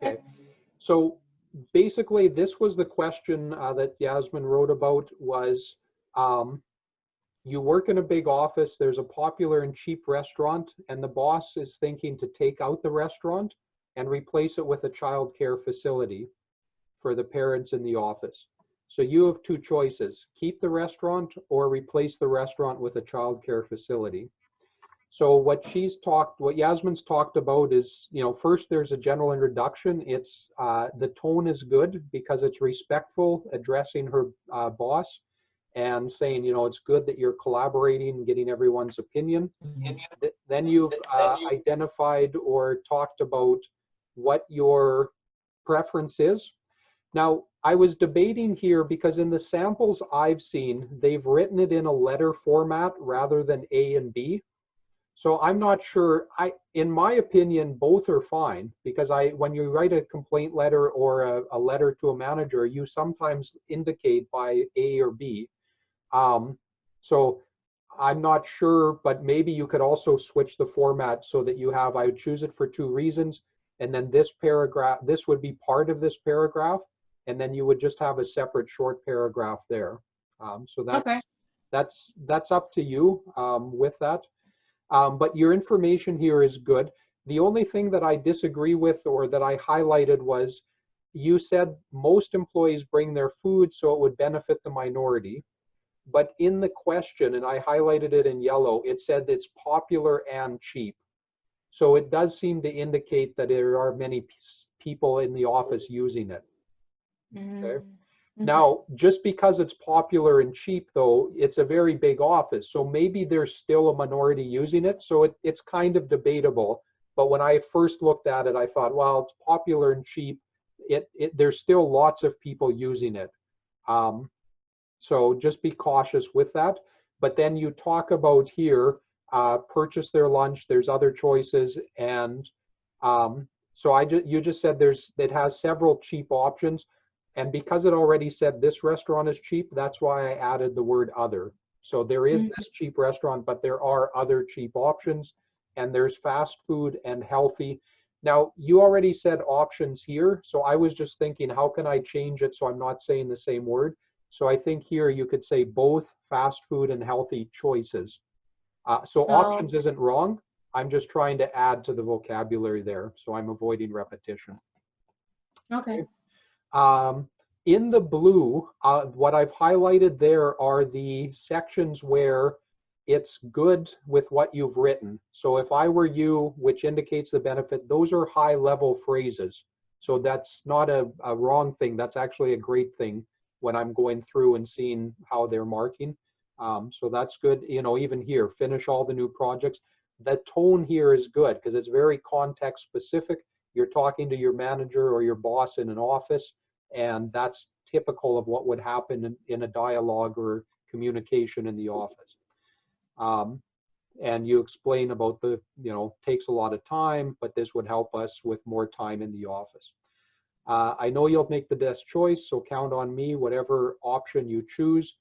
Okay. So basically, this was the question that Yasmin wrote about was, you work in a big office, there's a popular and cheap restaurant, and the boss is thinking to take out the restaurant and replace it with a child care facility for the parents in the office. So you have two choices: keep the restaurant or replace the restaurant with a child care facility. So what Yasmin's talked about is, first there's a general introduction. It's the tone is good because it's respectful, addressing her boss and saying, it's good that you're collaborating and getting everyone's opinion. Then you've identified or talked about what your preference is. Now, I was debating here because in the samples I've seen, they've written it in a letter format rather than A and B. So I'm not sure. In my opinion, both are fine because when you write a complaint letter or a letter to a manager, you sometimes indicate by A or B. So I'm not sure, but maybe you could also switch the format so that I would choose it for two reasons, and then this would be part of this paragraph, and then you would just have a separate short paragraph there. So that's up to you with that. But your information here is good. The only thing that I disagree with or that I highlighted was you said most employees bring their food, so it would benefit the minority. But in the question, and I highlighted it in yellow, it said it's popular and cheap. So it does seem to indicate that there are many people in the office using it. Okay. Now, just because it's popular and cheap, though, it's a very big office. So maybe there's still a minority using it. So it's kind of debatable. But when I first looked at it, I thought, well, it's popular and cheap. There's still lots of people using it. So just be cautious with that. But then you talk about here, purchase their lunch. There's other choices. And so you just said it has several cheap options. And because it already said this restaurant is cheap, that's why I added the word other. So there is this cheap restaurant, but there are other cheap options, and there's fast food and healthy. Now, you already said options here, so I was just thinking, how can I change it so I'm not saying the same word? So I think here you could say both fast food and healthy choices. So options isn't wrong. I'm just trying to add to the vocabulary there, so I'm avoiding repetition. Okay. In the blue, what I've highlighted there are the sections where it's good with what you've written. So if I were you, which indicates the benefit, those are high level phrases. So that's not a wrong thing. That's actually a great thing when I'm going through and seeing how they're marking. So that's good. Even here, finish all the new projects. The tone here is good because it's very context specific. You're talking to your manager or your boss in an office, and that's typical of what would happen in a dialogue or communication in the office. And you explain about takes a lot of time, but this would help us with more time in the office. I know you'll make the best choice, so count on me, whatever option you choose.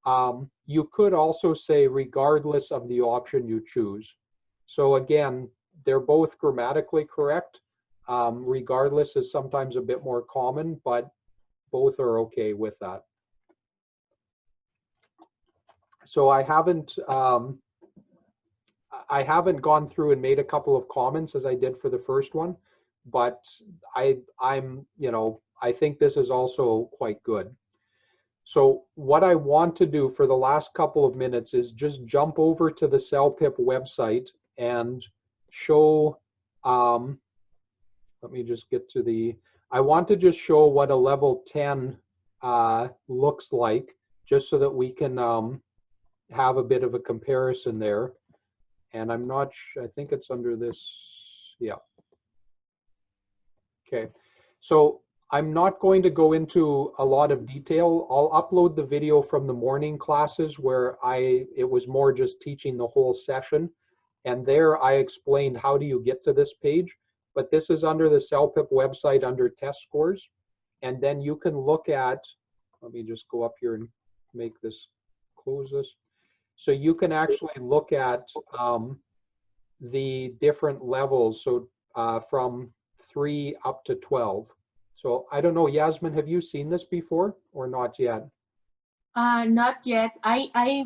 You could also say regardless of the option you choose. So again, they're both grammatically correct. Regardless is sometimes a bit more common, but both are okay with that. So I haven't gone through and made a couple of comments as I did for the first one, but I think this is also quite good. So what I want to do for the last couple of minutes is just jump over to the CELPIP website and show, let me just get to I want to just show what a level 10 looks like, just so that we can have a bit of a comparison there. And I'm not sure, I think it's under this, yeah. Okay, so I'm not going to go into a lot of detail. I'll upload the video from the morning classes where it was more just teaching the whole session. And there I explained how do you get to this page. But this is under the CELPIP website under test scores. And then you can look at, let me just go up here and make this, close this. So you can actually look at the different levels. So from 3 up to 12. So I don't know, Yasmin, have you seen this before or not yet? Not yet. I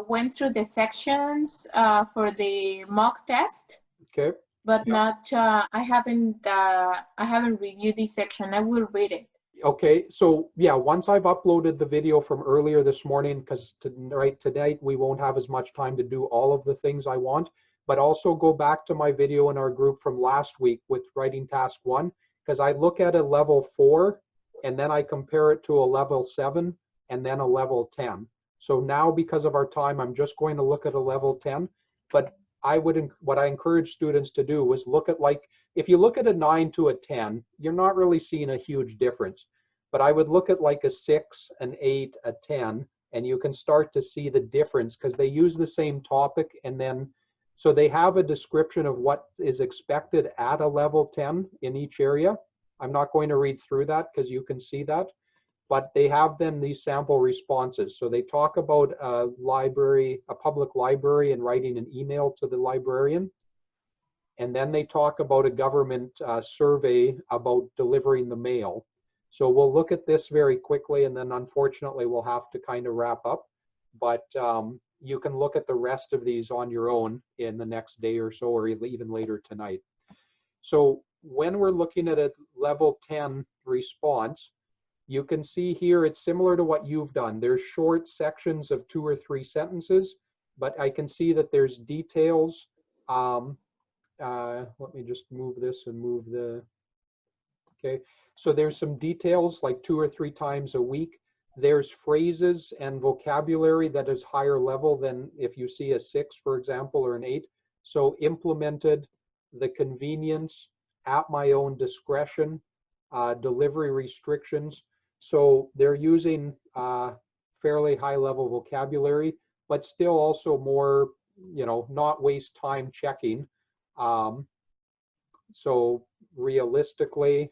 went through the sections for the mock test, Okay. but Yeah. not. I haven't reviewed this section. I will read it. Okay, so yeah, once I've uploaded the video from earlier this morning, because tonight we won't have as much time to do all of the things I want, but also go back to my video in our group from last week with writing task 1, because I look at a level 4 and then I compare it to a level 7 and then a level 10. So now, because of our time, I'm just going to look at a level 10, but what I encourage students to do was look at, like, if you look at a 9 to a 10, you're not really seeing a huge difference. But I would look at like a 6, an 8, a 10, and you can start to see the difference because they use the same topic, and then so they have a description of what is expected at a level 10 in each area. I'm not going to read through that because you can see that, but they have then these sample responses. So they talk about a library, a public library, and writing an email to the librarian. And then they talk about a government survey about delivering the mail. So we'll look at this very quickly, and then unfortunately we'll have to kind of wrap up. But you can look at the rest of these on your own in the next day or so, or even later tonight. So when we're looking at a level 10 response, you can see here it's similar to what you've done. There's short sections of 2 or 3 sentences, but I can see that there's details. Let me just move this and move the, okay. So there's some details like 2 or 3 times a week. There's phrases and vocabulary that is higher level than if you see a 6, for example, or an 8. So implemented, the convenience, at my own discretion, delivery restrictions. So they're using fairly high level vocabulary, but still also more, not waste time checking. So realistically,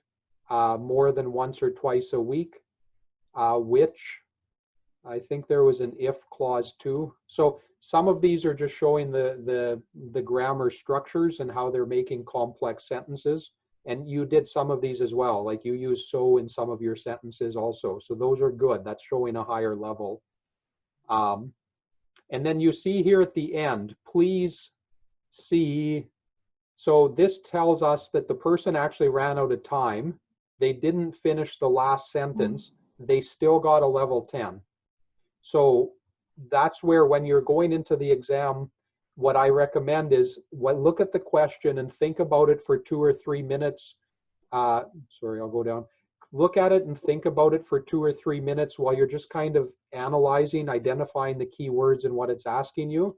more than once or twice a week, which I think there was an if clause too. So some of these are just showing the grammar structures and how they're making complex sentences. And you did some of these as well, like you use so in some of your sentences also. So those are good. That's showing a higher level. And then you see here at the end, please see. So this tells us that the person actually ran out of time. They didn't finish the last sentence. They still got a level 10. So that's where, when you're going into the exam, what I recommend is look at the question and think about it for 2 or 3 minutes. Sorry, I'll go down. Look at it and think about it for 2 or 3 minutes while you're just kind of analyzing, identifying the key words and what it's asking you.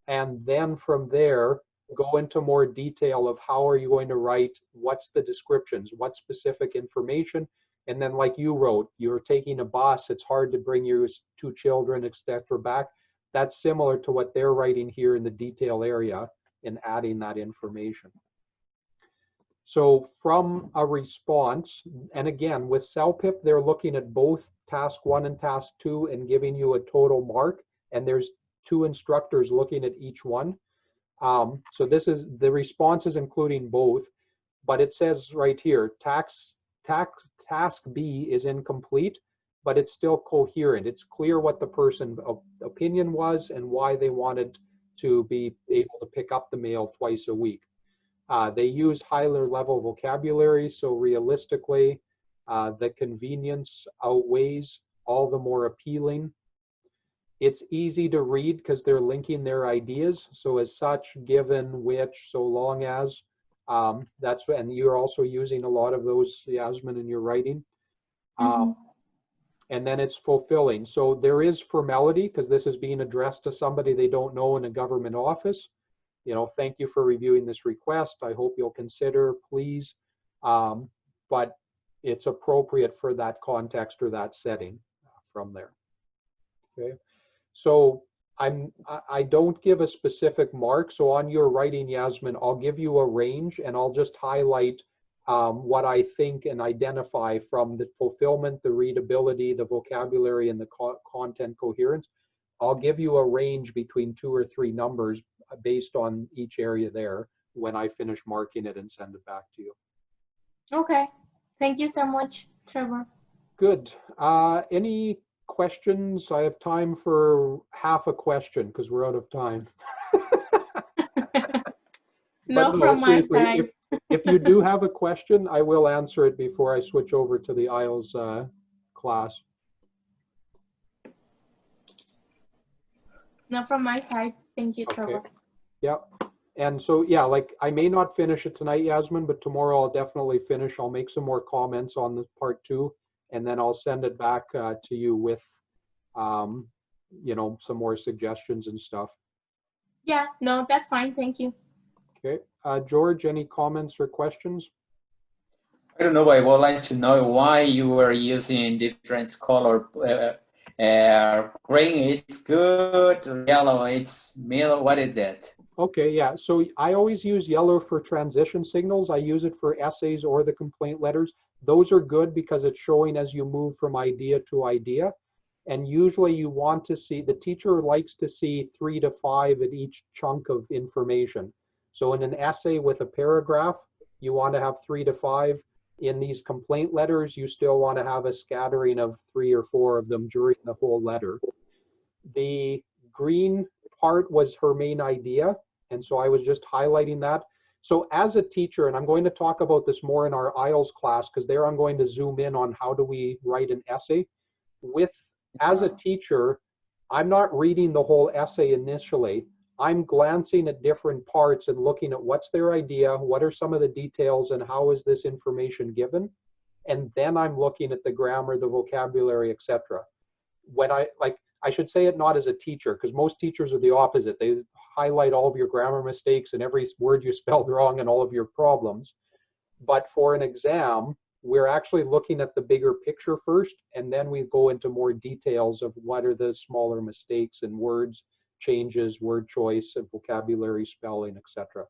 And then from there, go into more detail of how are you going to write, what's the descriptions, what specific information. And then, like you wrote, you're taking a bus, it's hard to bring your 2 children, etc. back. That's similar to what they're writing here in the detail area and adding that information. So from a response, and again, with CELPIP, they're looking at both task 1 and task 2 and giving you a total mark. And there's 2 instructors looking at each one. So this is the responses including both, but it says right here, task B is incomplete, but it's still coherent. It's clear what the person's opinion was and why they wanted to be able to pick up the mail twice a week. They use higher level vocabulary, so realistically, the convenience outweighs all the more appealing. It's easy to read because they're linking their ideas. So as such, given, which, so long as, that's, and you're also using a lot of those, Yasmin, in your writing. And then it's fulfilling. So there is formality because this is being addressed to somebody they don't know in a government office. Thank you for reviewing this request. I hope you'll consider, please. But it's appropriate for that context or that setting from there. Okay. So I don't give a specific mark. So on your writing, Yasmin, I'll give you a range and I'll just highlight what I think and identify from the fulfillment, the readability, the vocabulary, and the content coherence. I'll give you a range between 2 or 3 numbers based on each area there when I finish marking it and send it back to you. Okay. Thank you so much, Trevor. Good. Any questions? I have time for half a question because we're out of time. But No, no, from my seriously, side. if you do have a question, I will answer it before I switch over to the IELTS class. No, from my side. Thank you, Okay. Trevor. Yeah. And so, yeah, like I may not finish it tonight, Yasmin, but tomorrow I'll definitely finish. I'll make some more comments on the part 2, and then I'll send it back to you with, you know, some more suggestions and stuff. Yeah, no, that's fine. Thank you. Okay. George, any comments or questions? I don't know. I would like to know why you were using different color. Green, it's good. Yellow, it's middle. What is that? Okay, yeah. So I always use yellow for transition signals. I use it for essays or the complaint letters. Those are good because it's showing as you move from idea to idea. And usually you want to see, the teacher likes to see 3 to 5 at each chunk of information. So in an essay with a paragraph, you want to have 3 to 5. In these complaint letters, you still want to have a scattering of 3 or 4 of them during the whole letter. The green part was her main idea, and so I was just highlighting that. So as a teacher, and I'm going to talk about this more in our IELTS class, because there I'm going to zoom in on how do we write an essay. As a teacher, I'm not reading the whole essay initially. I'm glancing at different parts and looking at what's their idea, what are some of the details, and how is this information given? And then I'm looking at the grammar, the vocabulary, etc. When I should say it not as a teacher, because most teachers are the opposite. They highlight all of your grammar mistakes and every word you spelled wrong and all of your problems. But for an exam, we're actually looking at the bigger picture first, and then we go into more details of what are the smaller mistakes in words, changes, word choice, and vocabulary, spelling, etc.